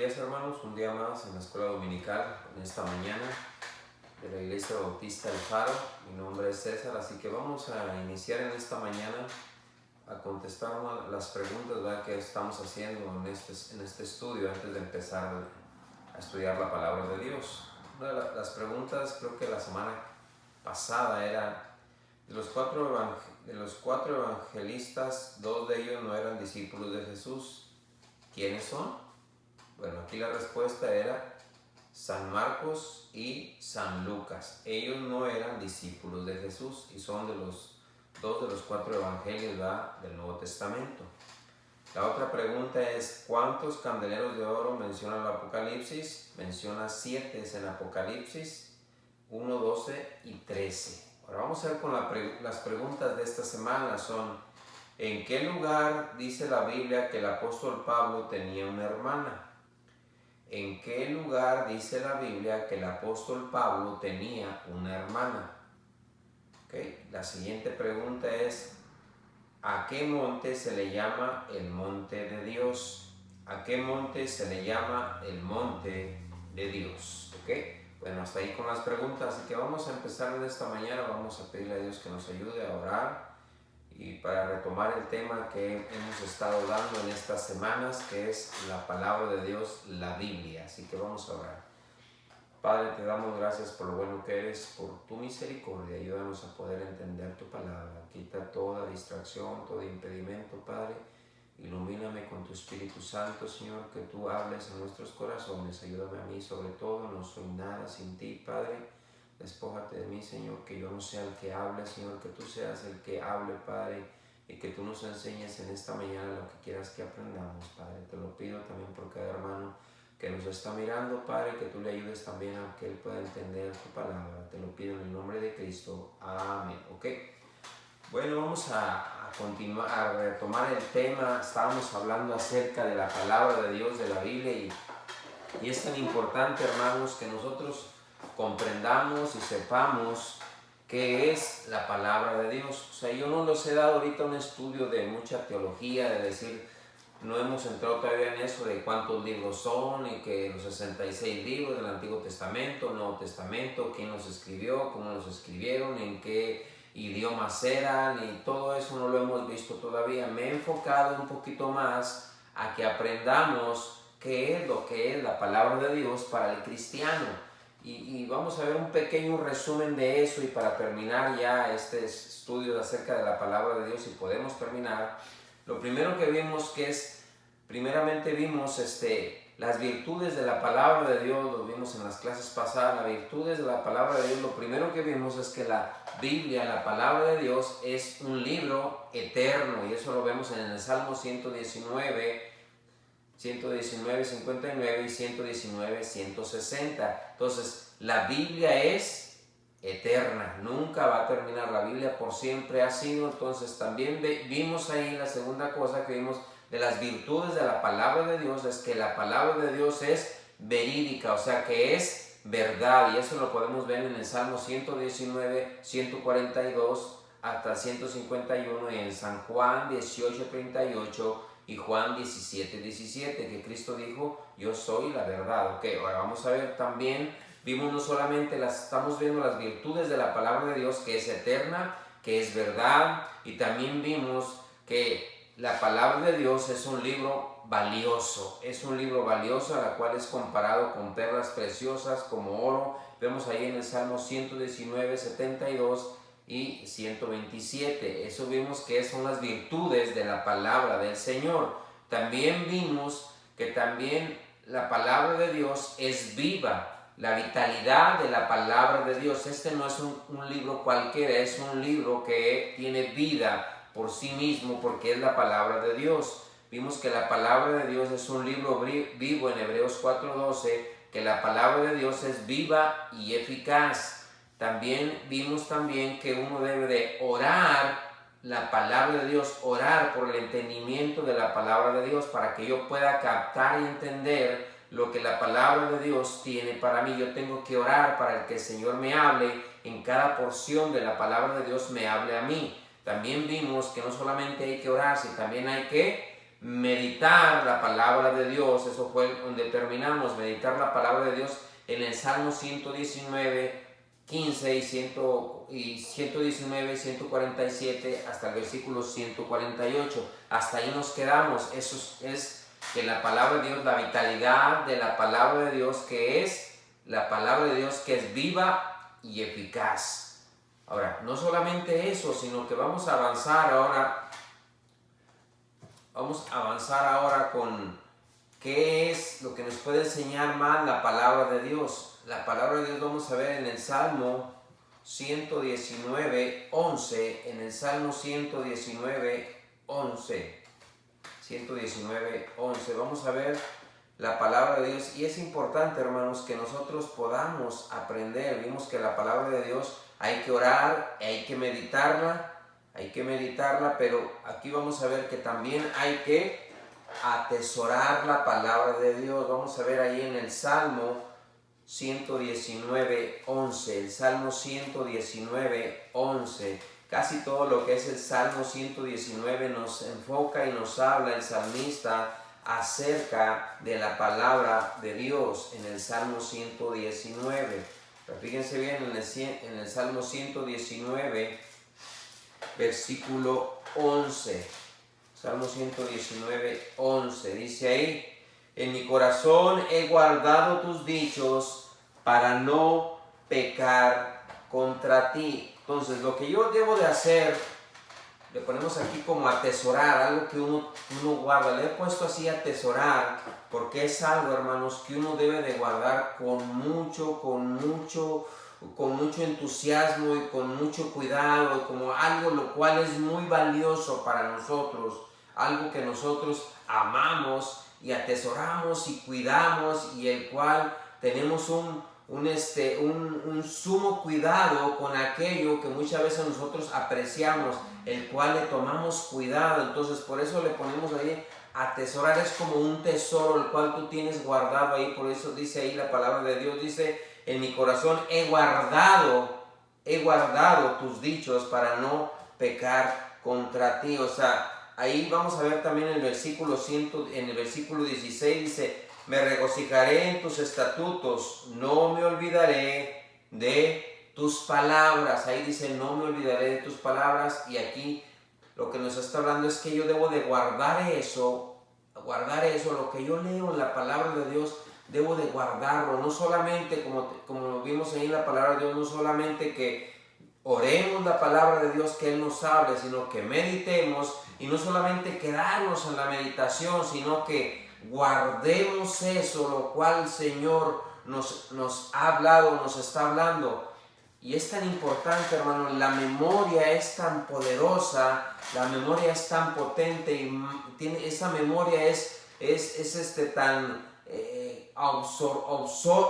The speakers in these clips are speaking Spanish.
días, hermanos, un día más en la escuela dominical, en esta mañana de la Iglesia Bautista del Faro. Mi nombre es César, así que vamos a iniciar en esta mañana a contestar las preguntas, ¿verdad?, que estamos haciendo en este estudio antes de empezar a estudiar la palabra de Dios. Una de las preguntas, creo que la semana pasada, era de los cuatro evangelistas, dos de ellos no eran discípulos de Jesús. ¿Quiénes son? Bueno, aquí la respuesta era San Marcos y San Lucas. Ellos no eran discípulos de Jesús y son dos de los cuatro evangelios, ¿verdad?, del Nuevo Testamento. La otra pregunta es, ¿cuántos candeleros de oro menciona el Apocalipsis? Menciona 7 en Apocalipsis, 1, 12 y 13. Ahora vamos a ver con las preguntas de esta semana. Son, ¿en qué lugar dice la Biblia que el apóstol Pablo tenía una hermana? ¿En qué lugar dice la Biblia que el apóstol Pablo tenía una hermana? Okay. La siguiente pregunta es, ¿a qué monte se le llama el monte de Dios? ¿A qué monte se le llama el monte de Dios? ¿Okay? Bueno, hasta ahí con las preguntas. Así que vamos a empezar en esta mañana. Vamos a pedirle a Dios que nos ayude a orar y para retomar el tema que hemos estado dando en estas semanas, que es la palabra de Dios, la Biblia. Así que vamos a orar. Padre, te damos gracias por lo bueno que eres, por tu misericordia. Ayúdanos a poder entender tu palabra. Quita toda distracción, todo impedimento, Padre. Ilumíname con tu Espíritu Santo, Señor, que tú hables en nuestros corazones. Ayúdame a mí, sobre todo, no soy nada sin ti, Padre. Despójate de mí, Señor, que yo no sea el que hable, Señor, que tú seas el que hable, Padre, y que tú nos enseñes en esta mañana lo que quieras que aprendamos, Padre. Te lo pido también por cada hermano que nos está mirando, Padre, que tú le ayudes también a que él pueda entender tu palabra. Te lo pido en el nombre de Cristo. Amén. ¿Ok? Bueno, vamos a continuar, a retomar el tema. Estábamos hablando acerca de la palabra de Dios, de la Biblia, y es tan importante, hermanos, que nosotros comprendamos y sepamos qué es la palabra de Dios. O sea, yo no les he dado ahorita un estudio de mucha teología, de decir, no hemos entrado todavía en eso de cuántos libros son y que los 66 libros del Antiguo Testamento, Nuevo Testamento, quién los escribió, cómo los escribieron, en qué idiomas eran, y todo eso no lo hemos visto todavía. Me he enfocado un poquito más a que aprendamos qué es lo que es la palabra de Dios para el cristiano. Y vamos a ver un pequeño resumen de eso, y para terminar ya este estudio acerca de la palabra de Dios, y podemos terminar, lo primero que vimos primeramente vimos las virtudes de la palabra de Dios. Lo vimos en las clases pasadas, las virtudes de la palabra de Dios. Lo primero que vimos es que la Biblia, la palabra de Dios, es un libro eterno, y eso lo vemos en el Salmo 119, 59 y 119, 160. Entonces, la Biblia es eterna, nunca va a terminar. La Biblia por siempre ha sido. Entonces, también vimos ahí la segunda cosa que vimos de las virtudes de la palabra de Dios, es que la palabra de Dios es verídica, o sea que es verdad, y eso lo podemos ver en el Salmo 119, 142 hasta 151, y en San Juan 18, 38 y Juan 17, 17, que Cristo dijo, yo soy la verdad. Ok, ahora vamos a ver también, vimos no solamente estamos viendo las virtudes de la palabra de Dios, que es eterna, que es verdad, y también vimos que la palabra de Dios es un libro valioso, a la cual es comparado con perlas preciosas como oro. Vemos ahí en el Salmo 119, 72 y 127. Eso vimos que son las virtudes de la palabra del Señor. También vimos que también la palabra de Dios es viva, la vitalidad de la palabra de Dios. No es un libro cualquiera, es un libro que tiene vida por sí mismo, porque es la palabra de Dios. Vimos que la palabra de Dios es un libro vivo en Hebreos 4:12, que la palabra de Dios es viva y eficaz. También vimos que uno debe de orar la palabra de Dios, orar por el entendimiento de la palabra de Dios, para que yo pueda captar y entender lo que la palabra de Dios tiene para mí. Yo tengo que orar para que el Señor me hable en cada porción de la palabra de Dios, me hable a mí. También vimos que no solamente hay que orar, sino también hay que meditar la palabra de Dios. Eso fue donde terminamos, meditar la palabra de Dios en el Salmo 119, 15 y 119, 147 hasta el versículo 148. Hasta ahí nos quedamos. Eso es que la palabra de Dios, la vitalidad de la palabra de Dios, que es la palabra de Dios que es viva y eficaz. Ahora, no solamente eso, sino que vamos a avanzar ahora con qué es lo que nos puede enseñar más la palabra de Dios. La palabra de Dios vamos a ver en el Salmo 119, 11, en el Salmo 119, 11. 119, 11. Vamos a ver la palabra de Dios, y es importante, hermanos, que nosotros podamos aprender. Vimos que la palabra de Dios hay que orar, hay que meditarla, pero aquí vamos a ver que también hay que atesorar la palabra de Dios. Vamos a ver ahí en el Salmo 119, 11, el Salmo 119, 11. Casi todo lo que es el Salmo 119 nos enfoca y nos habla el salmista acerca de la palabra de Dios en el Salmo 119. Pero fíjense bien, en el Salmo 119, versículo 11. Salmo 119, 11. Dice ahí: en mi corazón he guardado tus dichos para no pecar contra ti. Entonces, lo que yo debo de hacer, le ponemos aquí como atesorar, algo que uno guarda. Le he puesto así atesorar, porque es algo, hermanos, que uno debe de guardar con mucho entusiasmo y con mucho cuidado, como algo lo cual es muy valioso para nosotros, algo que nosotros amamos y atesoramos y cuidamos, y el cual tenemos un sumo cuidado con aquello que muchas veces nosotros apreciamos, el cual le tomamos cuidado. Entonces, por eso le ponemos ahí atesorar. Es como un tesoro el cual tú tienes guardado ahí. Por eso dice ahí la palabra de Dios, dice: en mi corazón he guardado tus dichos para no pecar contra ti. O sea, ahí vamos a ver también en el versículo 16 dice: me regocijaré en tus estatutos, no me olvidaré de tus palabras. Ahí dice: no me olvidaré de tus palabras. Y aquí lo que nos está hablando es que yo debo de guardar eso, lo que yo leo en la palabra de Dios, debo de guardarlo. No solamente, como vimos ahí en la palabra de Dios, no solamente que oremos la palabra de Dios, que Él nos hable, sino que meditemos, y no solamente quedarnos en la meditación, sino que guardemos eso, lo cual el Señor nos ha hablado, nos está hablando. Y es tan importante, hermano, la memoria es tan poderosa, la memoria es tan potente, y esa memoria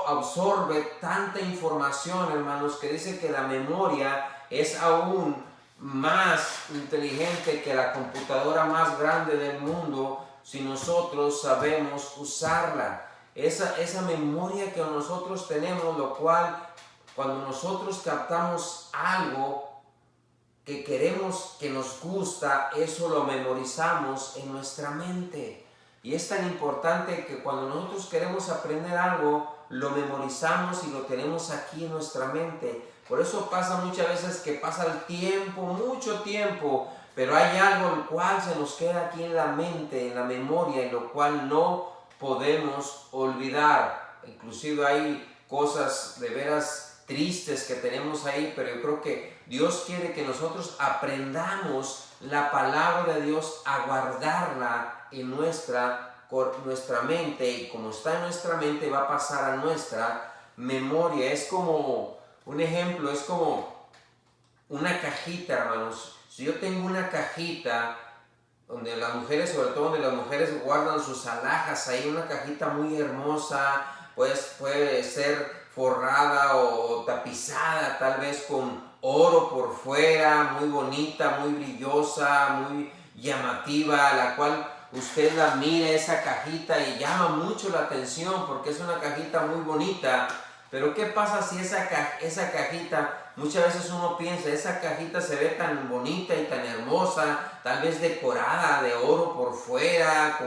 absorbe tanta información, hermanos, que dice que la memoria es aún más inteligente que la computadora más grande del mundo, si nosotros sabemos usarla. Esa memoria que nosotros tenemos, lo cual cuando nosotros captamos algo que queremos, que nos gusta, eso lo memorizamos en nuestra mente. Y es tan importante que cuando nosotros queremos aprender algo, lo memorizamos y lo tenemos aquí en nuestra mente. Por eso pasa muchas veces que pasa el tiempo, mucho tiempo, pero hay algo el cual se nos queda aquí en la mente, en la memoria, y lo cual no podemos olvidar. Inclusive hay cosas de veras tristes que tenemos ahí, pero yo creo que Dios quiere que nosotros aprendamos la palabra de Dios, a guardarla en nuestra mente, y como está en nuestra mente va a pasar a nuestra memoria. Es como un ejemplo, es como una cajita, hermanos. Si yo tengo una cajita donde las mujeres, sobre todo donde las mujeres guardan sus alhajas, ahí una cajita muy hermosa, pues puede ser forrada o tapizada tal vez con oro por fuera, muy bonita, muy brillosa, muy llamativa, la cual usted la mira, esa cajita, y llama mucho la atención porque es una cajita muy bonita. Pero ¿qué pasa si esa cajita, muchas veces uno piensa, esa cajita se ve tan bonita y tan hermosa, tal vez decorada de oro por fuera,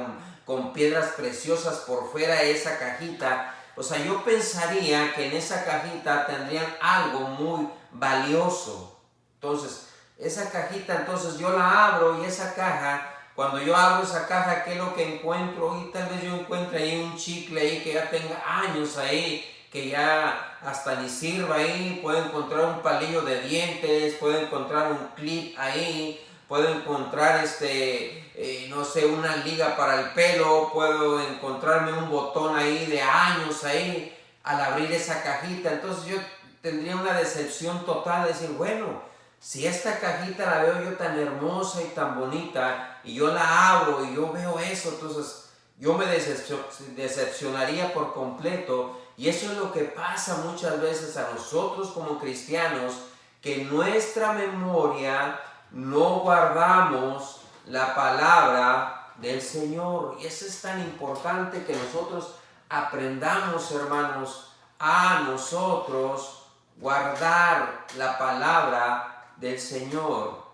con piedras preciosas por fuera de esa cajita? O sea, yo pensaría que en esa cajita tendrían algo muy valioso. Entonces, esa cajita, entonces yo la abro y esa caja, cuando yo abro esa caja, ¿qué es lo que encuentro? Y tal vez yo encuentre ahí un chicle ahí que ya tenga años ahí, que ya hasta ni sirva ahí. Puedo encontrar un palillo de dientes, puedo encontrar un clip ahí, puedo encontrar no sé, una liga para el pelo, puedo encontrarme un botón ahí de años ahí al abrir esa cajita. Entonces yo tendría una decepción total de decir, bueno, si esta cajita la veo yo tan hermosa y tan bonita y yo la abro y yo veo eso, entonces yo me decepcionaría por completo. Y eso es lo que pasa muchas veces a nosotros como cristianos, que en nuestra memoria no guardamos la palabra del Señor. Y eso es tan importante que nosotros aprendamos, hermanos, a nosotros guardar la palabra del Señor.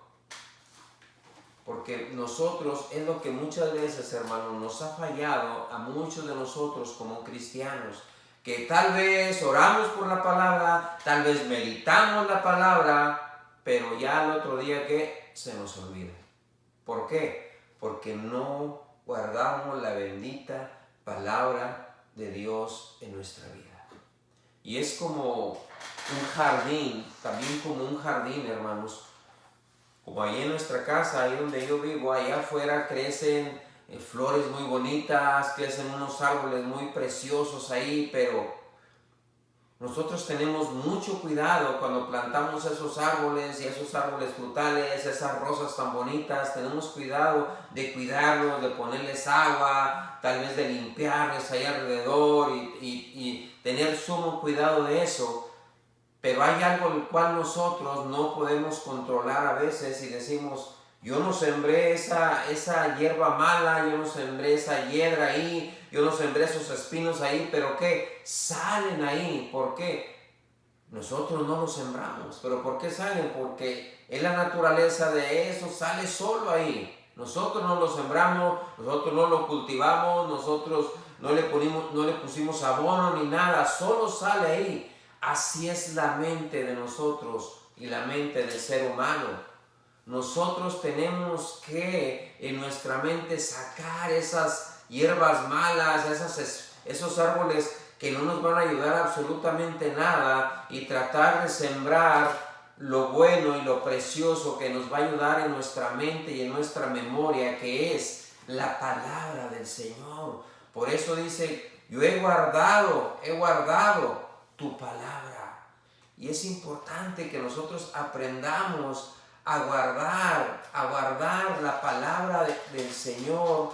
Porque nosotros, es lo que muchas veces, hermanos, nos ha fallado a muchos de nosotros como cristianos, que tal vez oramos por la palabra, tal vez meditamos la palabra, pero ya el otro día que se nos olvida. ¿Por qué? Porque no guardamos la bendita palabra de Dios en nuestra vida. Y es como un jardín, también como un jardín, hermanos. Como ahí en nuestra casa, ahí donde yo vivo, allá afuera crecen flores muy bonitas, crecen unos árboles muy preciosos ahí, pero nosotros tenemos mucho cuidado cuando plantamos esos árboles y esos árboles frutales, esas rosas tan bonitas. Tenemos cuidado de cuidarlos, de ponerles agua, tal vez de limpiarles ahí alrededor y tener sumo cuidado de eso. Pero hay algo el cual nosotros no podemos controlar a veces y decimos, yo no sembré esa hierba mala, yo no sembré esa hiedra ahí, yo no sembré esos espinos ahí, pero ¿qué? Salen ahí. ¿Por qué? Nosotros no los sembramos. ¿Pero por qué salen? Porque es la naturaleza de eso, sale solo ahí. Nosotros no lo sembramos, nosotros no lo cultivamos, nosotros no le pusimos abono ni nada, solo sale ahí. Así es la mente de nosotros y la mente del ser humano. Nosotros tenemos que en nuestra mente sacar esas hierbas malas, esos árboles que no nos van a ayudar absolutamente nada, y tratar de sembrar lo bueno y lo precioso que nos va a ayudar en nuestra mente y en nuestra memoria, que es la palabra del Señor. Por eso dice, yo he guardado tu palabra. Y es importante que nosotros aprendamos a guardar la palabra del Señor,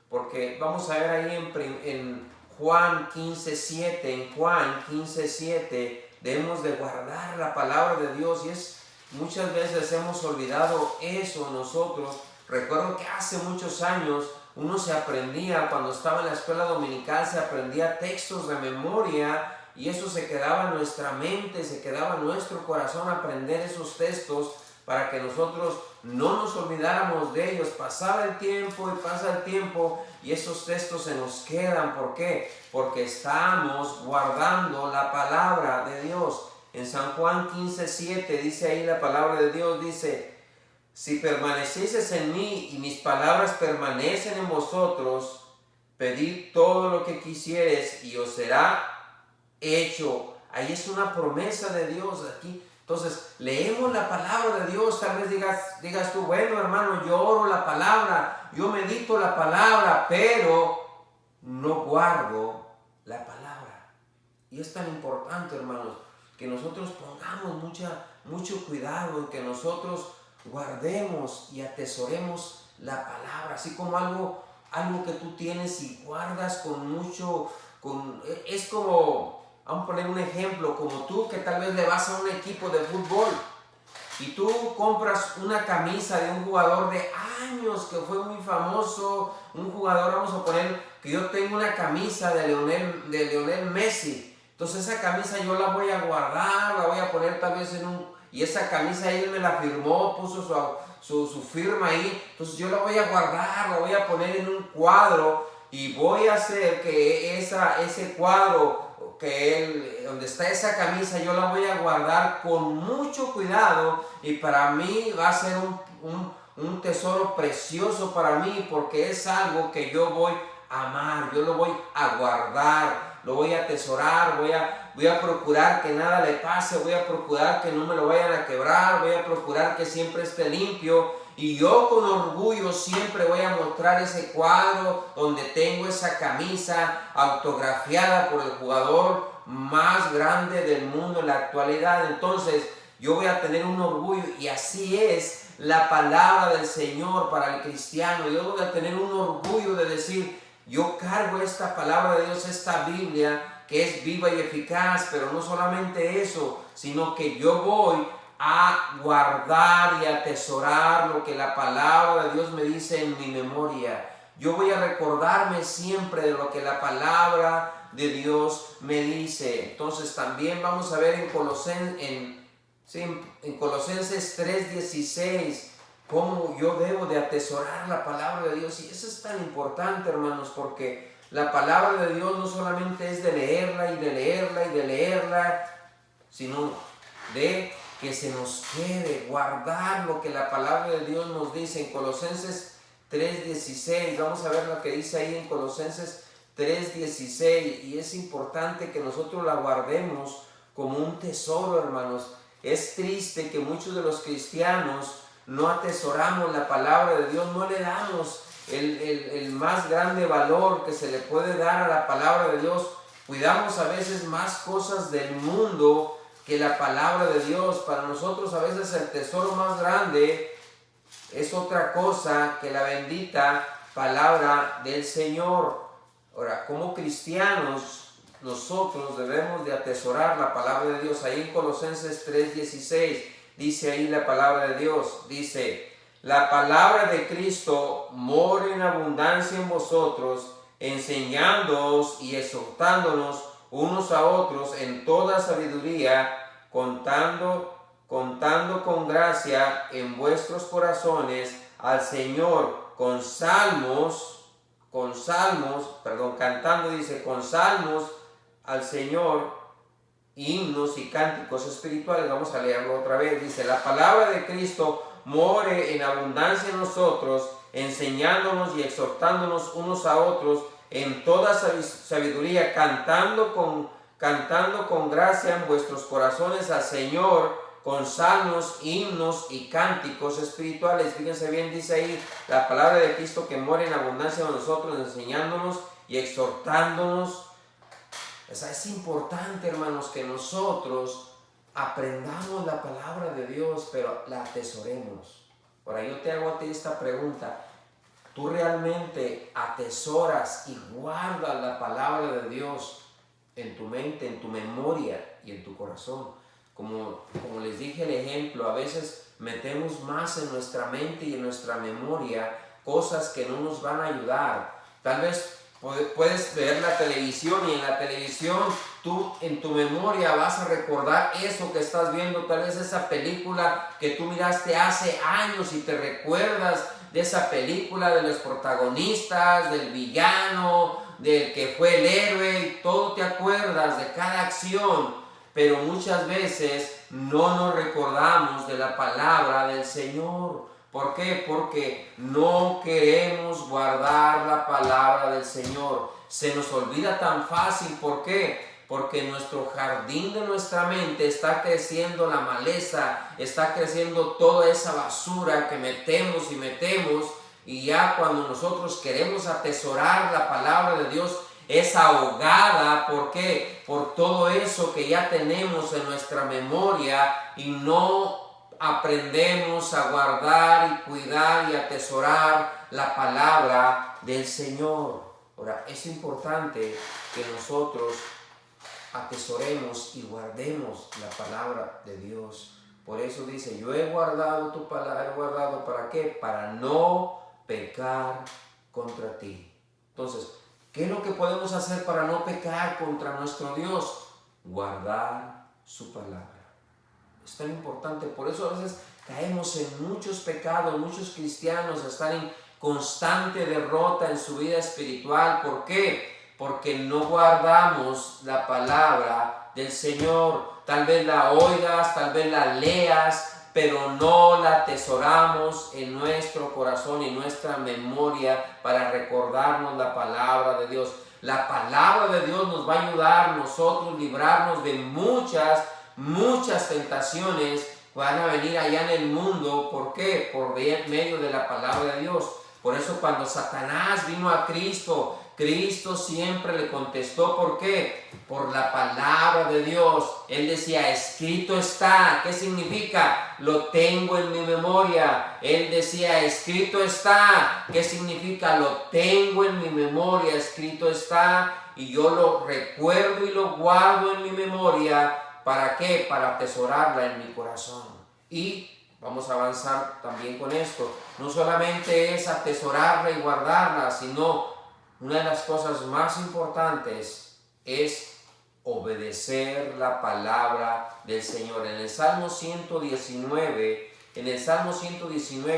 porque vamos a ver ahí en Juan 15:7, en Juan 15:7 debemos de guardar la palabra de Dios, y muchas veces hemos olvidado eso nosotros. Recuerdo que hace muchos años uno se aprendía, cuando estaba en la escuela dominical, se aprendía textos de memoria, y eso se quedaba en nuestra mente, se quedaba en nuestro corazón aprender esos textos para que nosotros no nos olvidáramos de ellos. Pasaba el tiempo y pasa el tiempo y esos textos se nos quedan. ¿Por qué? Porque estamos guardando la palabra de Dios. En San Juan 15:7 dice ahí la palabra de Dios, dice, si permanecieseis en mí y mis palabras permanecen en vosotros, pedid todo lo que quisieres y os será hecho. Ahí es una promesa de Dios aquí. Entonces, leemos la palabra de Dios. Tal vez digas tú, bueno, hermano, yo oro la palabra, yo medito la palabra, pero no guardo la palabra. Y es tan importante, hermanos, que nosotros pongamos mucho cuidado en que nosotros guardemos y atesoremos la palabra, así como algo que tú tienes y guardas es como, vamos a poner un ejemplo, como tú que tal vez le vas a un equipo de fútbol y tú compras una camisa de un jugador de años que fue muy famoso, un jugador, vamos a poner que yo tengo una camisa de Lionel Messi. Entonces esa camisa yo la voy a guardar, la voy a poner tal vez y esa camisa él me la firmó, puso su firma ahí. Entonces yo la voy a guardar, la voy a poner en un cuadro y voy a hacer que ese cuadro donde está esa camisa, yo la voy a guardar con mucho cuidado y para mí va a ser un tesoro precioso para mí porque es algo que yo voy a amar, yo lo voy a guardar, lo voy a atesorar, voy a procurar que nada le pase, voy a procurar que no me lo vayan a quebrar, voy a procurar que siempre esté limpio y yo con orgullo siempre voy a mostrar ese cuadro donde tengo esa camisa autografiada por el jugador más grande del mundo en la actualidad. Entonces yo voy a tener un orgullo y así es la palabra del Señor para el cristiano. Yo voy a tener un orgullo de decir, yo cargo esta palabra de Dios, esta Biblia que es viva y eficaz, pero no solamente eso, sino que yo voy a guardar y atesorar lo que la palabra de Dios me dice en mi memoria. Yo voy a recordarme siempre de lo que la palabra de Dios me dice. Entonces también vamos a ver en Colosenses 3:16 cómo yo debo de atesorar la palabra de Dios. Y eso es tan importante, hermanos, porque la palabra de Dios no solamente es de leerla y de leerla y de leerla, sino de que se nos quede, guardar lo que la palabra de Dios nos dice en Colosenses 3:16. Vamos a ver lo que dice ahí en Colosenses 3:16. Y es importante que nosotros la guardemos como un tesoro, hermanos. Es triste que muchos de los cristianos no atesoramos la palabra de Dios, no le damos el más grande valor que se le puede dar a la palabra de Dios. Cuidamos a veces más cosas del mundo que la palabra de Dios. Para nosotros a veces el tesoro más grande es otra cosa que la bendita palabra del Señor. Ahora, como cristianos, nosotros debemos de atesorar la palabra de Dios. Ahí en Colosenses 3:16 dice ahí la palabra de Dios, dice: la palabra de Cristo mora en abundancia en vosotros, enseñándoos y exhortándonos unos a otros en toda sabiduría, contando con gracia en vuestros corazones al Señor con salmos al Señor, himnos y cánticos espirituales. Vamos a leerlo otra vez. Dice: la palabra de Cristo more en abundancia en nosotros, enseñándonos y exhortándonos unos a otros en toda sabiduría, cantando con gracia en vuestros corazones al Señor con salmos, himnos y cánticos espirituales. Fíjense bien, dice ahí la palabra de Cristo que mora en abundancia en nosotros, enseñándonos y exhortándonos. Es importante, hermanos, que nosotros aprendamos la palabra de Dios, pero la atesoremos. Ahora yo te hago a ti esta pregunta: ¿tú realmente atesoras y guardas la palabra de Dios en tu mente, en tu memoria y en tu corazón? Como les dije el ejemplo, a veces metemos más en nuestra mente y en nuestra memoria cosas que no nos van a ayudar. Tal vez puedes ver la televisión y en la televisión tú en tu memoria vas a recordar eso que estás viendo, tal vez esa película que tú miraste hace años y te recuerdas de esa película, de los protagonistas, del villano, del que fue el héroe, y todo te acuerdas de cada acción, pero muchas veces no nos recordamos de la palabra del Señor. ¿Por qué? Porque no queremos guardar la palabra del Señor. Se nos olvida tan fácil. ¿Por qué? Porque en nuestro jardín de nuestra mente está creciendo la maleza, está creciendo toda esa basura que metemos, y ya cuando nosotros queremos atesorar la palabra de Dios, es ahogada. ¿Por qué? Por todo eso que ya tenemos en nuestra memoria y no aprendemos a guardar y cuidar y atesorar la palabra del Señor. Ahora, es importante que nosotros atesoremos y guardemos la palabra de Dios. Por eso dice: yo he guardado tu palabra. ¿He guardado para qué? Para no pecar contra ti. Entonces, ¿qué es lo que podemos hacer para no pecar contra nuestro Dios? guardar su palabra. Es tan importante, por eso a veces caemos en muchos pecados. Muchos cristianos están en constante derrota en su vida espiritual. ¿Por qué? Porque no guardamos la palabra del Señor. Tal vez la oigas, tal vez la leas, pero no la atesoramos en nuestro corazón y nuestra memoria para recordarnos la palabra de Dios. La palabra de Dios nos va a ayudar a nosotros librarnos de muchas tentaciones que van a venir allá en el mundo. ¿Por qué? Por medio de la palabra de Dios. Por eso cuando Satanás vino a Cristo, Cristo siempre le contestó. ¿Por qué? Por la palabra de Dios. Él decía, escrito está. ¿Qué significa? Lo tengo en mi memoria. Él decía, escrito está. ¿Qué significa? Lo tengo en mi memoria. Escrito está. Y yo lo recuerdo y lo guardo en mi memoria. ¿Para qué? Para atesorarla en mi corazón. Y vamos a avanzar también con esto. No solamente es atesorarla y guardarla, sino una de las cosas más importantes es obedecer la palabra del Señor. En el Salmo 119,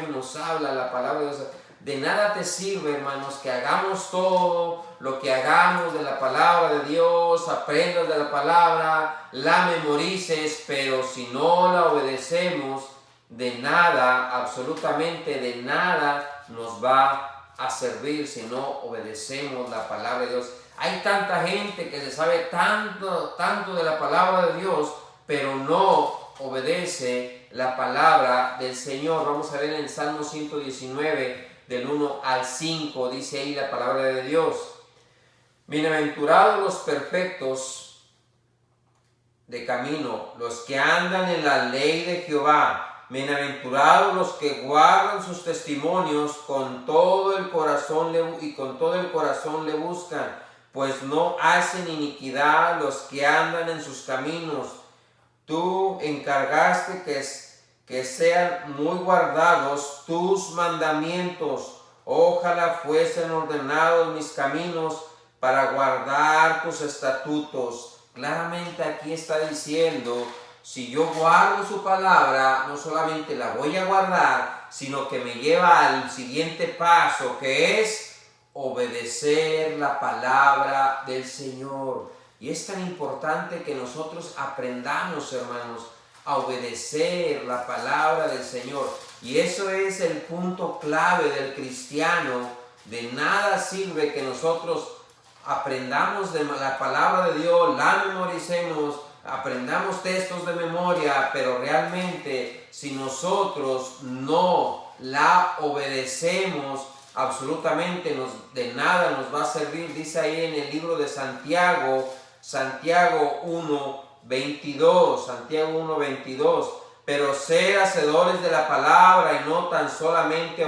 nos habla la palabra de Dios. De nada te sirve, hermanos, que hagamos todo lo que hagamos de la palabra de Dios, aprendas de la palabra, la memorices, pero si no la obedecemos, de nada, absolutamente de nada nos va a servir si no obedecemos la palabra de Dios. Hay tanta gente que se sabe tanto de la palabra de Dios, pero no obedece la palabra del Señor. Vamos a ver en el Salmo 119, del 1 al 5, dice ahí la palabra de Dios. Bienaventurados los perfectos de camino, los que andan en la ley de Jehová. Bienaventurados los que guardan sus testimonios con todo el corazón le buscan, pues no hacen iniquidad los que andan en sus caminos. Tú encargaste que sean muy guardados tus mandamientos. Ojalá fuesen ordenados mis caminos para guardar tus estatutos. Claramente aquí está diciendo, si yo guardo su palabra, no solamente la voy a guardar, sino que me lleva al siguiente paso, que es obedecer la palabra del Señor. Y es tan importante que nosotros aprendamos, hermanos, a obedecer la palabra del Señor. Y eso es el punto clave del cristiano. De nada sirve que nosotros aprendamos de la palabra de Dios, la memoricemos, aprendamos textos de memoria, pero realmente si nosotros no la obedecemos, absolutamente de nada nos va a servir. Dice ahí en el libro de Santiago 1:22, pero ser hacedores de la palabra y no tan solamente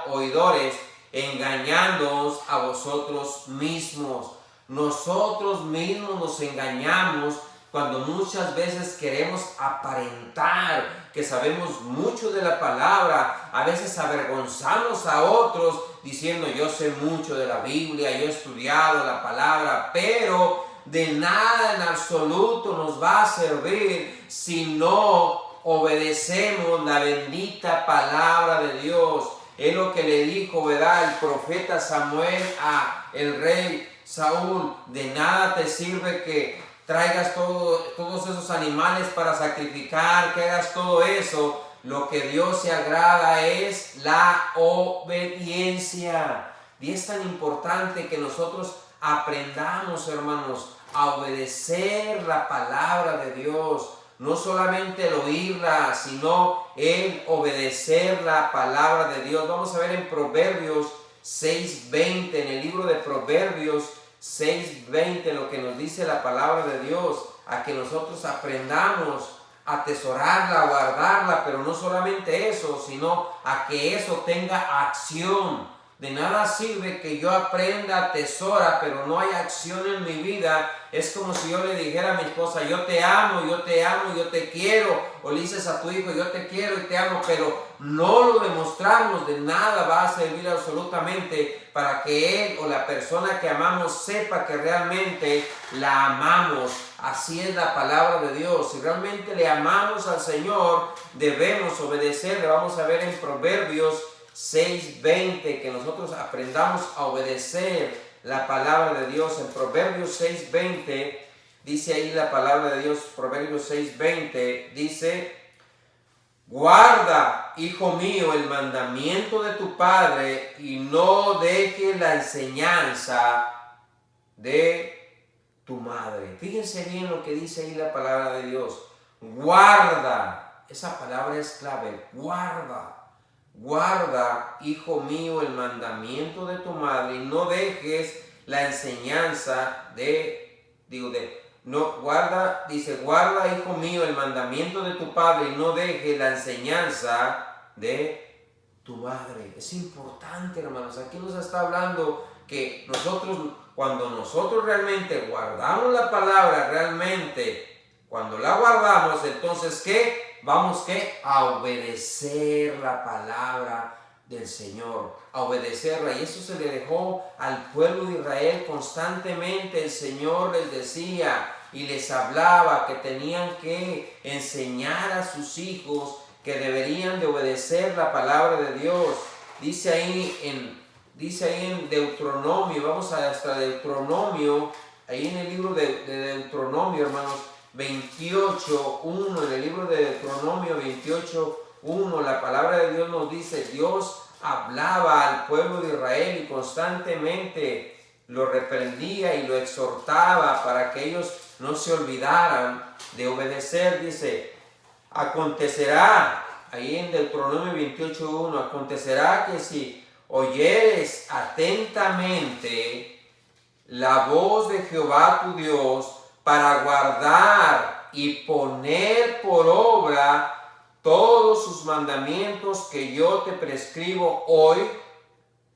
oidores, engañándoos a vosotros mismos. Nosotros mismos nos engañamos cuando muchas veces queremos aparentar que sabemos mucho de la palabra. A veces avergonzamos a otros diciendo, yo sé mucho de la Biblia, yo he estudiado la palabra, pero de nada en absoluto nos va a servir si no obedecemos la bendita palabra de Dios. Es lo que le dijo, ¿verdad?, el profeta Samuel a el rey Saúl. De nada te sirve que traigas todos esos animales para sacrificar, que hagas todo eso. Lo que Dios se agrada es la obediencia. Y es tan importante que nosotros aprendamos, hermanos, a obedecer la palabra de Dios. No solamente el oírla, sino el obedecer la palabra de Dios. Vamos a ver en Proverbios 6:20, en el libro de Proverbios 6:20, lo que nos dice la palabra de Dios, a que nosotros aprendamos a atesorarla, a guardarla, pero no solamente eso, sino a que eso tenga acción. De nada sirve que yo aprenda, atesora, pero no hay acción en mi vida. Es como si yo le dijera a mi esposa, yo te amo, yo te amo, yo te quiero. O le dices a tu hijo, yo te quiero y te amo, pero no lo demostramos. De nada va a servir absolutamente para que él o la persona que amamos sepa que realmente la amamos. Así es la palabra de Dios. Si realmente le amamos al Señor, debemos obedecerle. Vamos a ver en Proverbios 6:20, que nosotros aprendamos a obedecer la palabra de Dios. En Proverbios 6:20 dice ahí la palabra de Dios. Proverbios 6:20 dice: guarda, hijo mío, el mandamiento de tu padre y no dejes la enseñanza de tu madre. Fíjense bien lo que dice ahí la palabra de Dios. Guarda, esa palabra es clave. Guarda. Guarda, hijo mío, el mandamiento de tu madre y no dejes la enseñanza guarda, hijo mío, el mandamiento de tu padre y no dejes la enseñanza de tu madre. Es importante, hermanos. Aquí nos está hablando que cuando nosotros realmente guardamos la palabra, cuando la guardamos, entonces ¿qué? Vamos a obedecer la palabra del Señor, a obedecerla. Y eso se le dejó al pueblo de Israel constantemente. El Señor les decía y les hablaba que tenían que enseñar a sus hijos que deberían de obedecer la palabra de Dios. Dice ahí en Deuteronomio, vamos hasta Deuteronomio, ahí en el libro de Deuteronomio, hermanos, 28:1, en el libro de Deuteronomio 28:1, la palabra de Dios nos dice, Dios hablaba al pueblo de Israel y constantemente lo reprendía y lo exhortaba para que ellos no se olvidaran de obedecer. Dice, acontecerá, ahí en Deuteronomio 28:1, acontecerá que si oyeres atentamente la voz de Jehová tu Dios, para guardar y poner por obra todos sus mandamientos que yo te prescribo hoy,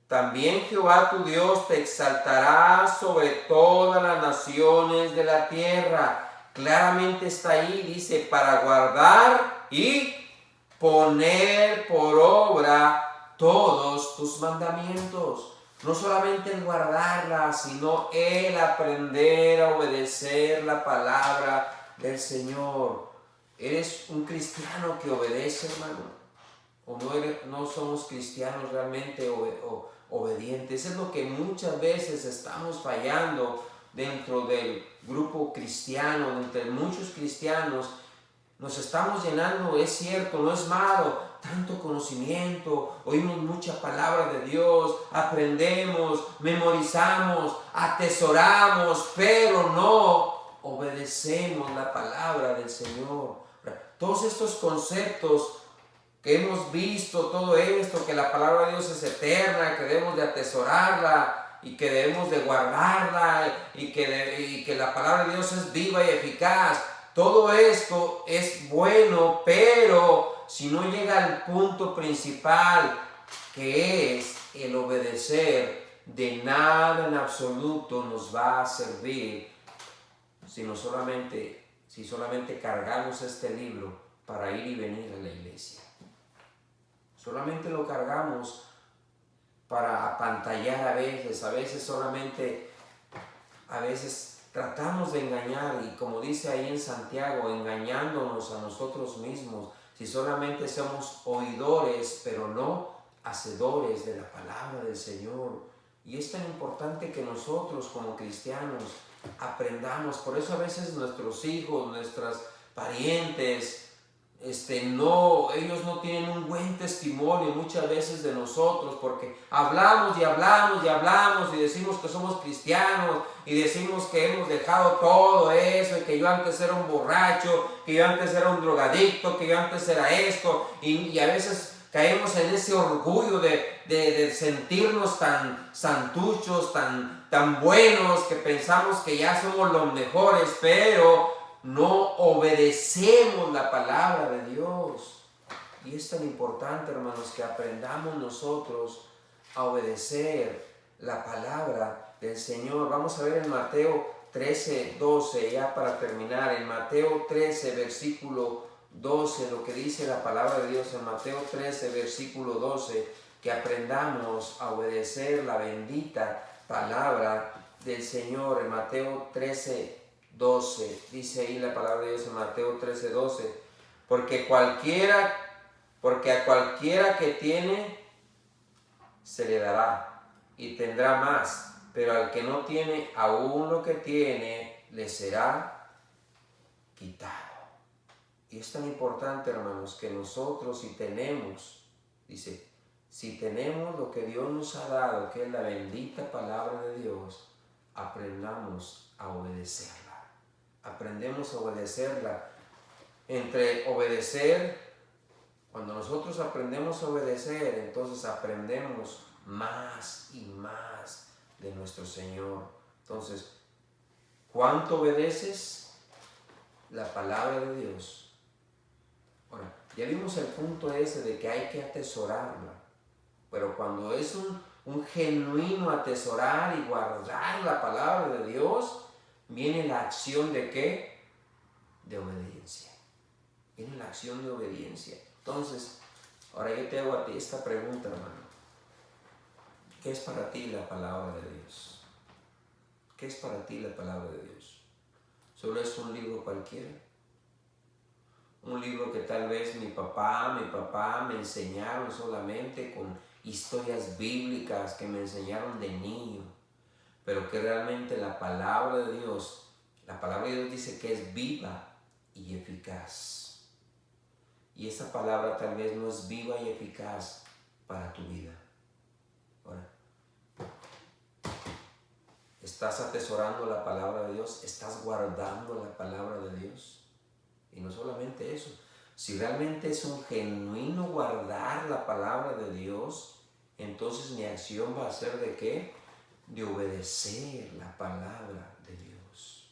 también Jehová tu Dios te exaltará sobre todas las naciones de la tierra. Claramente está ahí, dice, para guardar y poner por obra todos tus mandamientos. No solamente el guardarla, sino el aprender a obedecer la palabra del Señor. ¿Eres un cristiano que obedece, hermano? ¿O no somos cristianos realmente obedientes? Es lo que muchas veces estamos fallando dentro del grupo cristiano, entre muchos cristianos. Nos estamos llenando, es cierto, no es malo, tanto conocimiento, oímos mucha palabra de Dios, aprendemos, memorizamos, atesoramos, pero no obedecemos la palabra del Señor. Todos estos conceptos que hemos visto, todo esto, que la palabra de Dios es eterna, que debemos de atesorarla y que debemos de guardarla y que la palabra de Dios es viva y eficaz. Todo esto es bueno, pero si no llega al punto principal, que es el obedecer, de nada en absoluto nos va a servir si solamente cargamos este libro para ir y venir a la iglesia. Solamente lo cargamos para apantallar a veces solamente, a veces tratamos de engañar, y como dice ahí en Santiago, engañándonos a nosotros mismos, si solamente somos oidores, pero no hacedores de la palabra del Señor. Y es tan importante que nosotros como cristianos aprendamos. Por eso a veces nuestros hijos, nuestras parientes, ellos no tienen un buen testimonio muchas veces de nosotros, porque hablamos y decimos que somos cristianos y decimos que hemos dejado todo eso, y que yo antes era un borracho, que yo antes era un drogadicto, que yo antes era esto, y a veces caemos en ese orgullo de sentirnos tan santuchos, tan buenos, que pensamos que ya somos los mejores, pero no obedecemos la palabra de Dios. Y es tan importante, hermanos, que aprendamos nosotros a obedecer la palabra del Señor. Vamos a ver en Mateo 13, 12, ya para terminar. En Mateo 13, versículo 12, lo que dice la palabra de Dios en Mateo 13, versículo 12, que aprendamos a obedecer la bendita palabra del Señor. En Mateo 13, 12, dice ahí la palabra de Dios en Mateo 13, 12, porque a cualquiera que tiene, se le dará y tendrá más, pero al que no tiene, aún lo que tiene, le será quitado. Y es tan importante, hermanos, que nosotros si tenemos lo que Dios nos ha dado, que es la bendita palabra de Dios, aprendamos a obedecerla. Aprendemos a obedecerla. Cuando nosotros aprendemos a obedecer, entonces aprendemos más y más de nuestro Señor. Entonces, ¿cuánto obedeces la palabra de Dios? Ahora, ya vimos el punto ese de que hay que atesorarla, pero cuando es un genuino atesorar y guardar la palabra de Dios, viene la acción ¿de qué? De obediencia. Viene la acción de obediencia. Entonces, ahora yo te hago a ti esta pregunta, hermano. ¿Qué es para ti la palabra de Dios? ¿Qué es para ti la palabra de Dios? ¿Solo es un libro cualquiera? Un libro que tal vez mi papá me enseñaron solamente con historias bíblicas que me enseñaron de niño, pero que realmente la palabra de Dios dice que es viva y eficaz. Y esa palabra tal vez no es viva y eficaz para tu vida. Ahora, ¿estás atesorando la palabra de Dios? ¿Estás guardando la palabra de Dios? Y no solamente eso, si realmente es un genuino guardar la palabra de Dios, entonces mi acción va a ser ¿de qué? De obedecer la palabra de Dios.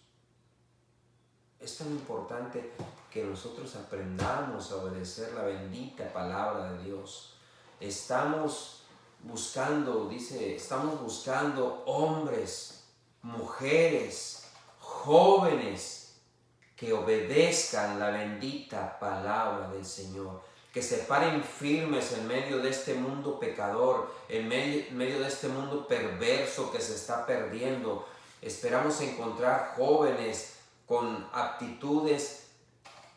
Es tan importante que nosotros aprendamos a obedecer la bendita palabra de Dios. Estamos buscando hombres, mujeres, jóvenes que obedezcan la bendita palabra del Señor, que se paren firmes en medio de este mundo pecador, en medio de este mundo perverso que se está perdiendo. Esperamos encontrar jóvenes con aptitudes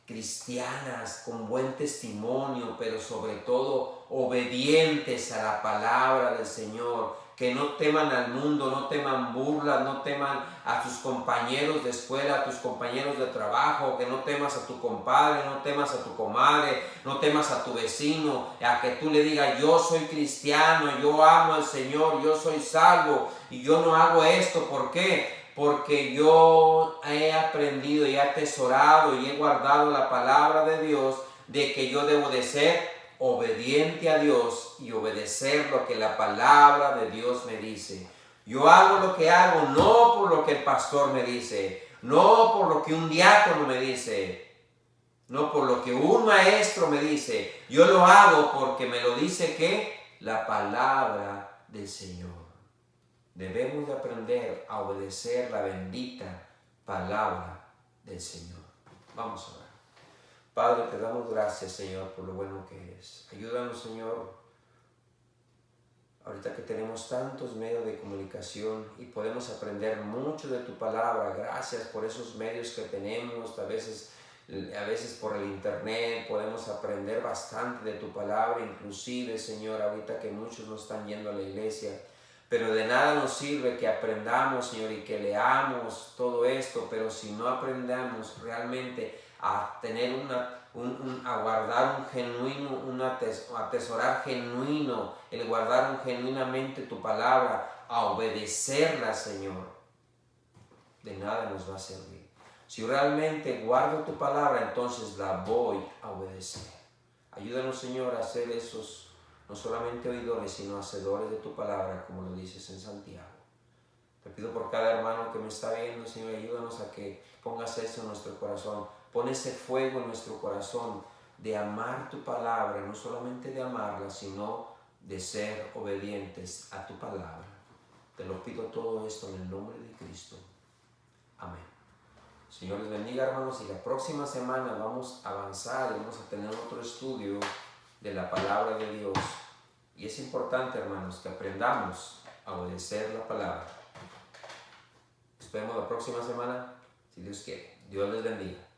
cristianas, con buen testimonio, pero sobre todo obedientes a la palabra del Señor, que no teman al mundo, no teman burlas, no teman a tus compañeros de escuela, a tus compañeros de trabajo, que no temas a tu compadre, no temas a tu comadre, no temas a tu vecino, a que tú le digas: yo soy cristiano, yo amo al Señor, yo soy salvo y yo no hago esto. ¿Por qué? Porque yo he aprendido y he atesorado y he guardado la palabra de Dios, de que yo debo de ser obediente a Dios y obedecer lo que la palabra de Dios me dice. Yo hago lo que hago no por lo que el pastor me dice, no por lo que un diácono me dice, no por lo que un maestro me dice. Yo lo hago porque me lo dice ¿qué? La palabra del Señor. Debemos de aprender a obedecer la bendita palabra del Señor. Vamos a orar. Padre, te damos gracias, Señor, por lo bueno que eres. Ayúdanos, Señor, ahorita que tenemos tantos medios de comunicación y podemos aprender mucho de tu palabra. Gracias por esos medios que tenemos. A veces por el internet podemos aprender bastante de tu palabra. Inclusive, Señor, ahorita que muchos no están yendo a la iglesia, pero de nada nos sirve que aprendamos, Señor, y que leamos todo esto, pero si no aprendamos realmente a tener a guardar un genuino, a atesorar genuino, el guardar genuinamente tu palabra, a obedecerla, Señor, de nada nos va a servir. Si realmente guardo tu palabra, entonces la voy a obedecer. Ayúdanos, Señor, a ser esos no solamente oidores, sino hacedores de tu palabra, como lo dices en Santiago. Te pido por cada hermano que me está viendo, Señor, ayúdanos a que pongas eso en nuestro corazón. Pon ese fuego en nuestro corazón de amar tu palabra, no solamente de amarla, sino de ser obedientes a tu palabra. Te lo pido todo esto en el nombre de Cristo. Amén. Señor les bendiga, hermanos, y la próxima semana vamos a avanzar y vamos a tener otro estudio de la palabra de Dios. Y es importante, hermanos, que aprendamos a obedecer la palabra. Nos vemos la próxima semana, si Dios quiere. Dios les bendiga.